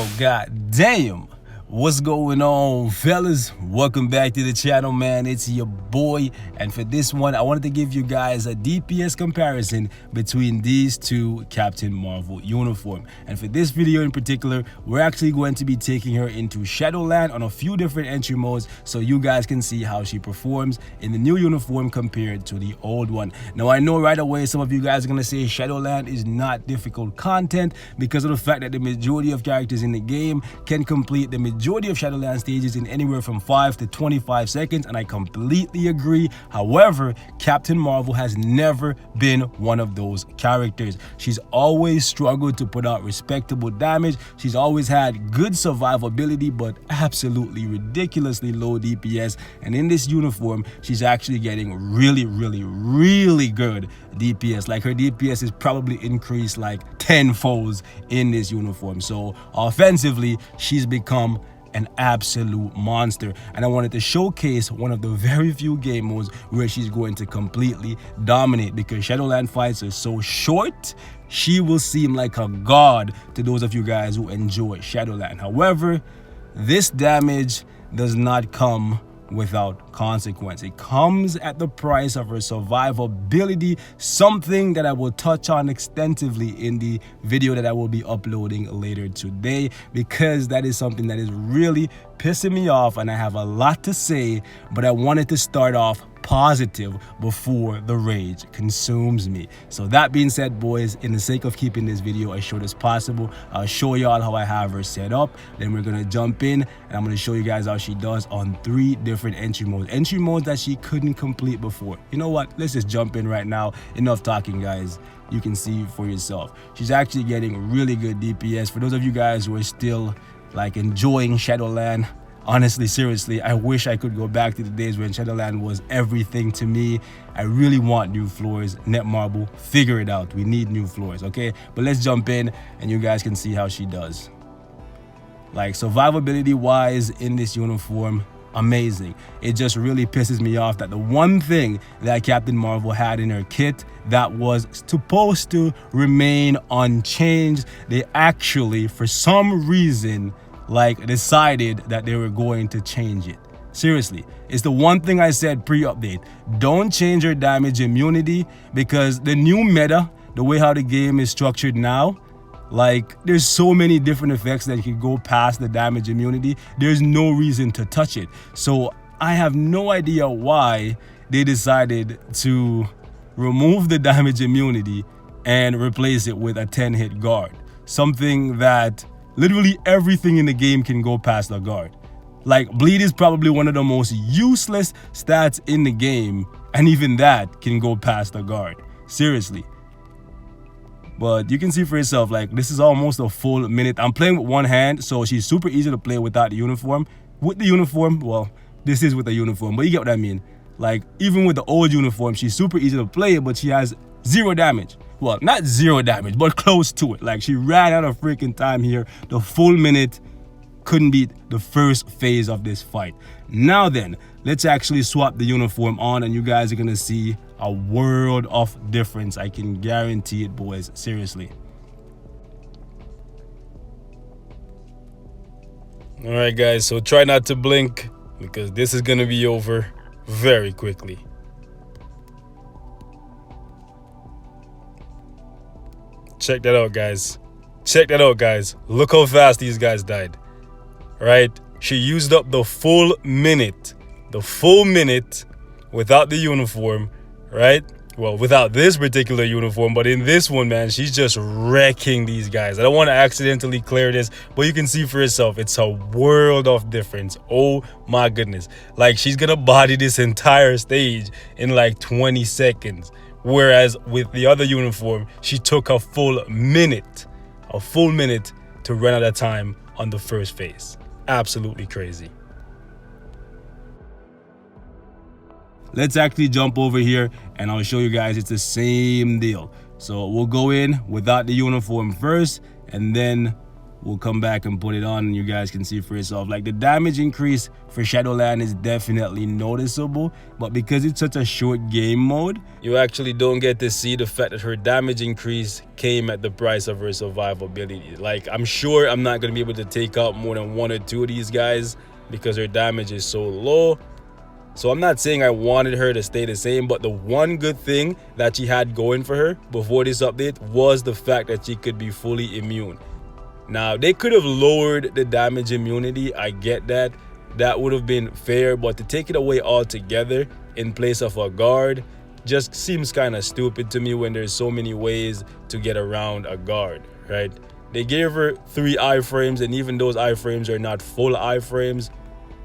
Well, god damn. What's going on, fellas? Welcome back to the channel, man. It's your boy, and for this one I wanted to give you guys a DPS comparison between these two Captain Marvel uniform. And for this video in particular, we're actually going to be taking her into Shadowland on a few different entry modes so you guys can see how she performs in the new uniform compared to the old one. Now, I know right away some of you guys are going to say Shadowland is not difficult content because of the fact that the majority of characters in the game can complete the majority of Shadowland stages in anywhere from 5 to 25 seconds, and I completely agree. However, Captain Marvel has never been one of those characters. She's always struggled to put out respectable damage. She's always had good survivability but absolutely ridiculously low DPS, and in this uniform she's actually getting really good DPS. Like, her DPS is probably increased like 10-folds in this uniform. So offensively she's become an absolute monster, and I wanted to showcase one of the very few game modes where she's going to completely dominate, because Shadowland fights are so short. She will seem like a god to those of you guys who enjoy Shadowland. However, this damage does not come without consequence. It comes at the price of her survivability, something that I will touch on extensively in the video that I will be uploading later today, because that is something that is really pissing me off, and I have a lot to say, but I wanted to start off positive before the rage consumes me. So that being said, boys, in the sake of keeping this video as short as possible, I'll show y'all how I have her set up. Then we're gonna jump in and I'm gonna show you guys how she does on 3 different entry modes that she couldn't complete before. You know what, let's just jump in right now. Enough talking, guys. You can see for yourself. She's actually getting really good DPS. For those of you guys who are still like enjoying Shadowland, honestly, seriously, I wish I could go back to the days when Shadowland was everything to me. I really want new floors. Netmarble, figure it out. We need new floors, okay? But let's jump in and you guys can see how she does. Like, survivability wise in this uniform, amazing. It just really pisses me off that the one thing that Captain Marvel had in her kit that was supposed to remain unchanged, they actually, for some reason, like, decided that they were going to change it. Seriously, it's the one thing I said pre-update. Don't change your damage immunity, because the new meta, the way how the game is structured now, like, there's so many different effects that can go past the damage immunity. There's no reason to touch it. So I have no idea why they decided to remove the damage immunity and replace it with a 10-hit guard. Something that literally everything in the game can go past the guard. Like, bleed is probably one of the most useless stats in the game, and even that can go past the guard. Seriously. But you can see for yourself, like, this is almost a full minute. I'm playing with one hand, so she's super easy to play without the uniform. With the uniform, well, this is with the uniform, but you get what I mean. Like, even with the old uniform, she's super easy to play, but she has 0 damage. Well, not 0 damage, but close to it. Like, she ran out of freaking time here. The full minute couldn't beat the first phase of this fight. Now then, let's actually swap the uniform on, and you guys are gonna see a world of difference. I can guarantee it, boys. Seriously. All right, guys, so try not to blink, because this is gonna be over very quickly. Check that out, guys. Check that out, guys. Look how fast these guys died. Right? She used up the full minute. The full minute without the uniform, right? Well, without this particular uniform, but in this one, man, she's just wrecking these guys. I don't want to accidentally clear this, but you can see for yourself, it's a world of difference. Oh my goodness. Like, she's gonna body this entire stage in like 20 seconds. Whereas with the other uniform, she took a full minute to run out of time on the first phase. Absolutely crazy. Let's actually jump over here and I'll show you guys it's the same deal. So we'll go in without the uniform first, and then we'll come back and put it on and you guys can see for yourself. Like, the damage increase for Shadowland is definitely noticeable, but because it's such a short game mode, you actually don't get to see the fact that her damage increase came at the price of her survivability. Like, I'm sure I'm not going to be able to take out more than 1 or 2 of these guys because her damage is so low. So I'm not saying I wanted her to stay the same, but the one good thing that she had going for her before this update was the fact that she could be fully immune. Now, they could have lowered the damage immunity, I get that. That would have been fair, but to take it away altogether in place of a guard just seems kind of stupid to me when there's so many ways to get around a guard, right? They gave her 3 iframes, and even those iframes are not full iframes,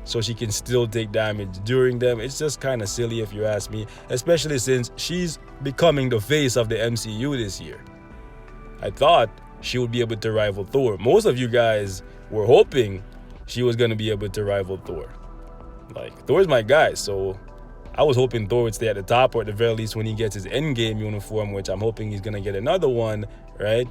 so she can still take damage during them. It's just kind of silly if you ask me, especially since she's becoming the face of the MCU this year. I thought she would be able to rival Thor. Most of you guys were hoping she was going to be able to rival Thor. Like, Thor's my guy, so I was hoping Thor would stay at the top, or at the very least when he gets his endgame uniform, which I'm hoping he's going to get another one, right?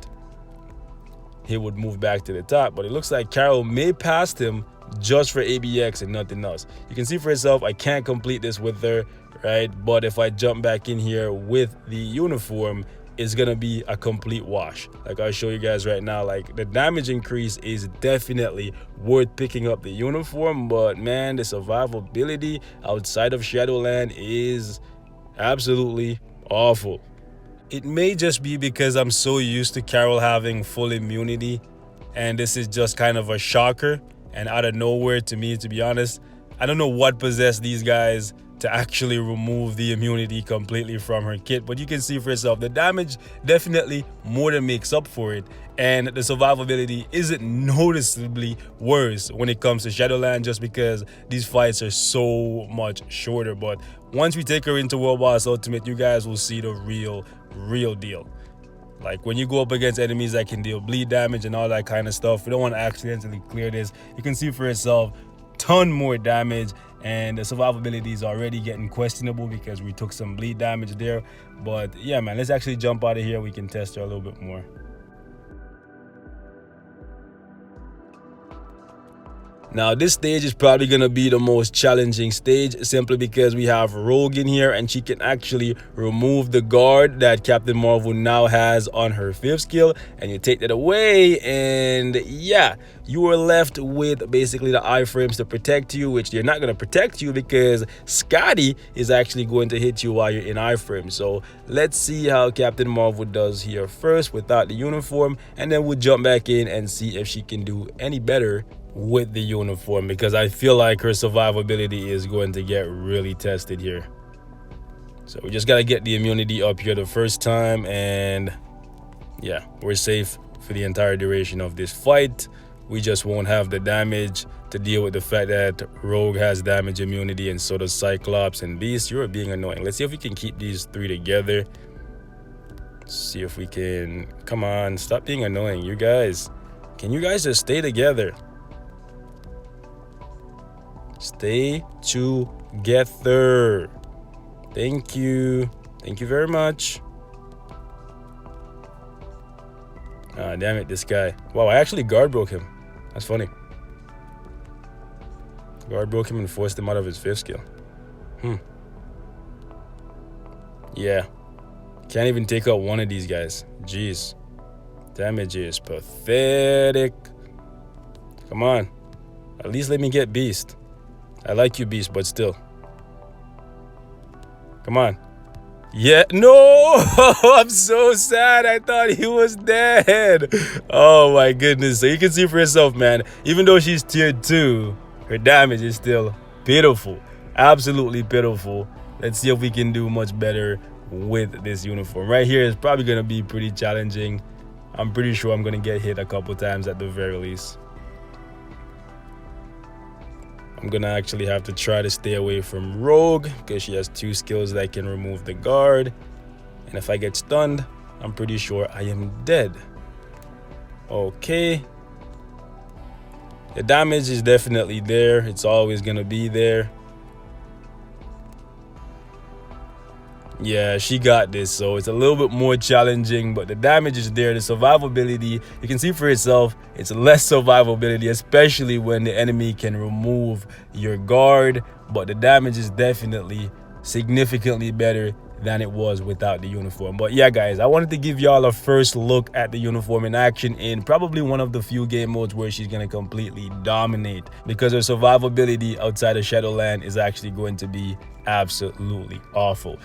He would move back to the top, but it looks like Carol may pass him just for ABX and nothing else. You can see for yourself, I can't complete this with her, right? But if I jump back in here with the uniform, it's gonna be a complete wash. Like, I'll show you guys right now. Like, the damage increase is definitely worth picking up the uniform, but man, the survivability outside of Shadowland is absolutely awful. It may just be because I'm so used to Carol having full immunity, and this is just kind of a shocker and out of nowhere to me, to be honest. I don't know what possessed these guys to actually remove the immunity completely from her kit, but you can see for yourself, the damage definitely more than makes up for it, and the survivability isn't noticeably worse when it comes to Shadowland, just because these fights are so much shorter. But once we take her into World Boss Ultimate, you guys will see the real deal. Like, when you go up against enemies that can deal bleed damage and all that kind of stuff, you don't want to accidentally clear this. You can see for yourself, ton more damage, and the survivability is already getting questionable because we took some bleed damage there. But yeah, man, let's actually jump out of here. We can test her a little bit more. Now, this stage is probably going to be the most challenging stage, simply because we have Rogue in here and she can actually remove the guard that Captain Marvel now has on her 5th skill, and you take that away, and yeah, you are left with basically the iframes to protect you, which they're not going to protect you because Scotty is actually going to hit you while you're in iframe. So let's see how Captain Marvel does here first without the uniform, and then we'll jump back in and see if she can do any better with the uniform, because I feel like her survivability is going to get really tested here. So we just got to get the immunity up here the first time, and yeah, we're safe for the entire duration of this fight. We just won't have the damage to deal with the fact that Rogue has damage immunity, and so does Cyclops and Beast. You're being annoying. Let's see if we can keep these 3 together. See if we can. Come on, stop being annoying, you guys. Can you guys just stay together? Stay together. Thank you. Thank you very much. Ah, damn it, this guy. Wow, I actually guard broke him. That's funny. Guard broke him and forced him out of his 5th skill. Yeah. Can't even take out one of these guys. Jeez. Damage is pathetic. Come on. At least let me get Beast. I like you, Beast, but still. Come on. Yeah, no! I'm so sad. I thought he was dead. Oh my goodness. So you can see for yourself, man. Even though she's tier 2, her damage is still pitiful. Absolutely pitiful. Let's see if we can do much better with this uniform. Right here is probably going to be pretty challenging. I'm pretty sure I'm going to get hit a couple times at the very least. I'm gonna actually have to try to stay away from Rogue because she has 2 skills that can remove the guard, and if I get stunned, I'm pretty sure I am dead. Okay, the damage is definitely there. It's always gonna be there. Yeah, she got this, so it's a little bit more challenging, but the damage is there. The survivability, you can see for yourself, it's less survivability, especially when the enemy can remove your guard, but the damage is definitely significantly better than it was without the uniform. But yeah, guys, I wanted to give y'all a first look at the uniform in action in probably one of the few game modes where she's going to completely dominate, because her survivability outside of Shadowland is actually going to be absolutely awful.